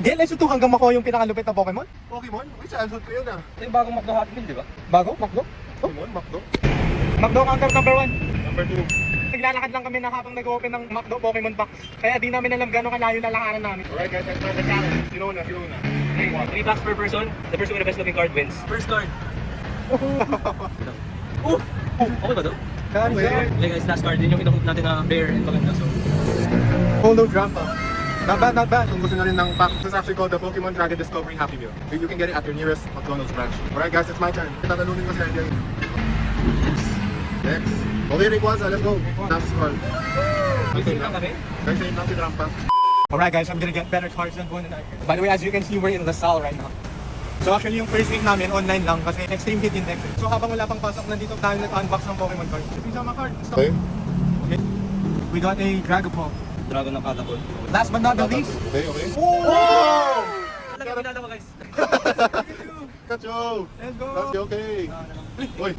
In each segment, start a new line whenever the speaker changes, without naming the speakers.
DLS 2 hanggang makuha yung pinakalupit na Pokemon?
Pokemon? Uy, childhood ko yun ah.
Ito yung bagong McDo Hot Meal, di ba?
Bago? Macdo?
Pokemon, Macdo.
Macdo counter number 1.
Number 2.
Naglalakad lang kami na habang nag-open ng Macdo Pokemon box. Kaya di namin alam gano'ng kalayo lalakaran namin.
Alright guys, let's start the challenge. Sino una? Sino una?
3 bucks per person. The person with the best looking card wins. First card. Oh! Okay ba to? Okay guys, last card din yung hinahook natin na rare and maganda. So,
Hologram pa. Not bad, not bad.
Kung gusto na rin ng pack, this is actually called the Pokemon Dragon Discovery Happy Meal. You can get it at your nearest McDonald's branch. Alright guys, it's my turn. Tatalunin ko si Edgar. Next. Okay, Rayquaza, let's go. Last card.
same lang kami.
Guys, same lang si Drampa.
Alright guys, I'm gonna get better cards than Boone and I. By the way, as you can see, we're in LaSalle right now. So actually yung first week namin, online lang kasi extreme hit index. So habang wala pang pasok, nandito tayo nag-unbox ng Pokemon card. Ito yung sama card. Stop.
Okay.
Okay. We got a Dragapult.
Dragon ng Catapult.
Last but not the least.
Okay, okay.
Oh!
Talaga pinala mo guys.
Kacho!
Let's go!
That's okay. Uy,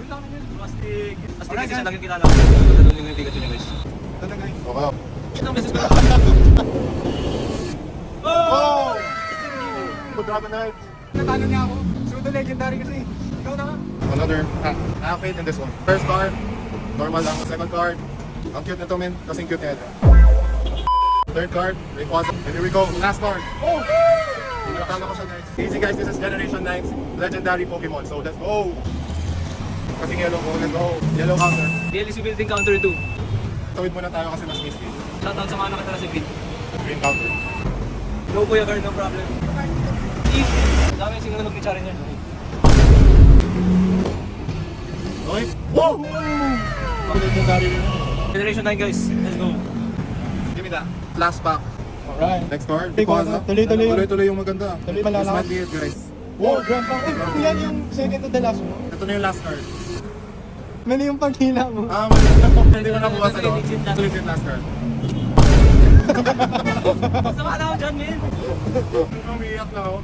Astig. Astig
Alright,
kasi siya
guys.
lagi kilala ko. Tatalunin ko yung Pikachu niya guys.
Ito na guys.
okay.
Shit ang beses ko.
Oh! Dragonite.
Natalo niya ako. Pseudo legendary kasi. Ikaw na nga.
Another outfit in this one. First card, normal lang. Second card, ang cute nito men, kasing cute niya. Third card, Rayquaza. And here we go, last card. Oh! Nakakala ko siya guys. Easy guys, this is Generation 9's legendary Pokemon. So let's go! Kasing yellow ko, let's go. Yellow counter.
DLC Building Counter 2.
Tawid muna tayo kasi mas misty.
Shoutout sa mga nakatara sa Pit.
Green counter.
No kuya guard, no problem. Eat! Dami yung sinunod ni Charizard.
Okay? Whoa! Ang legendary rin.
Generation 9 guys, let's go.
Give me that. Last pack.
Alright.
Next card,
Rayquaza. Tuloy-tuloy.
Tuloy-tuloy yung maganda.
Tuloy
This
malalakas.
might be it guys.
Wow, Grandpa. Eh, yan yung second to the last mo.
Ito na yung last card.
Mali yung paghila mo.
Hindi mo nakuha sa loob.
Legit
Legit last card.
Sama na ako dyan, man.
Umiiyak na ako.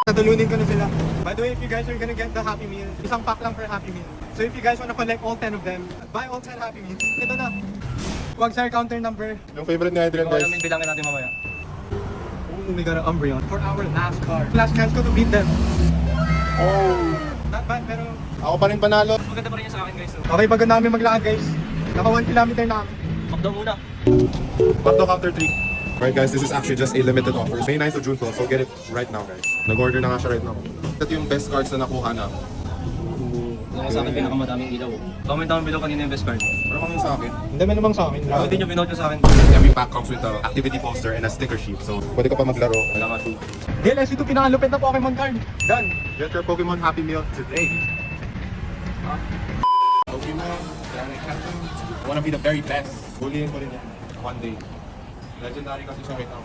Tatulunin ko na sila. By the way, if you guys are gonna get the Happy Meal, isang pack lang per Happy Meal. So if you guys wanna collect all 10 of them, buy all 10 Happy Meals. Ito na. Quagsire counter number.
Yung favorite ni Adrian
Kung
guys.
alam yung bilangin natin mamaya.
Oh, we got an Umbreon. For our last card. Last chance ko to beat them.
Oh!
Not bad, pero...
Ako pa rin panalo.
Mas maganda pa rin yan sa akin guys. So,
Okay, pagod namin maglakad guys. Naka 1 kilometer na kami.
Macdo muna.
Macdo counter 3. Alright guys, this is actually just a limited offer. May 9 to June 12, so get it right now guys. Nag-order na nga siya right now. Ito yung best cards na nakuha na.
Yung sa akin pinakamadaming ilaw. Comment naman below kanina yung best card.
Pero kung yung sa akin,
Hindi man namang sa amin.
Kung hindi nyo binote nyo sa akin,
every pack comes with an activity poster and a sticker sheet. So, pwede ka pa maglaro.
salamat.
DLS ito pinakalupit na Pokemon card. Done.
Get your Pokemon Happy Meal today. Pokemon, I wanna be the very best. Huliin ko rin yan. One day. Legendary kasi siya right now.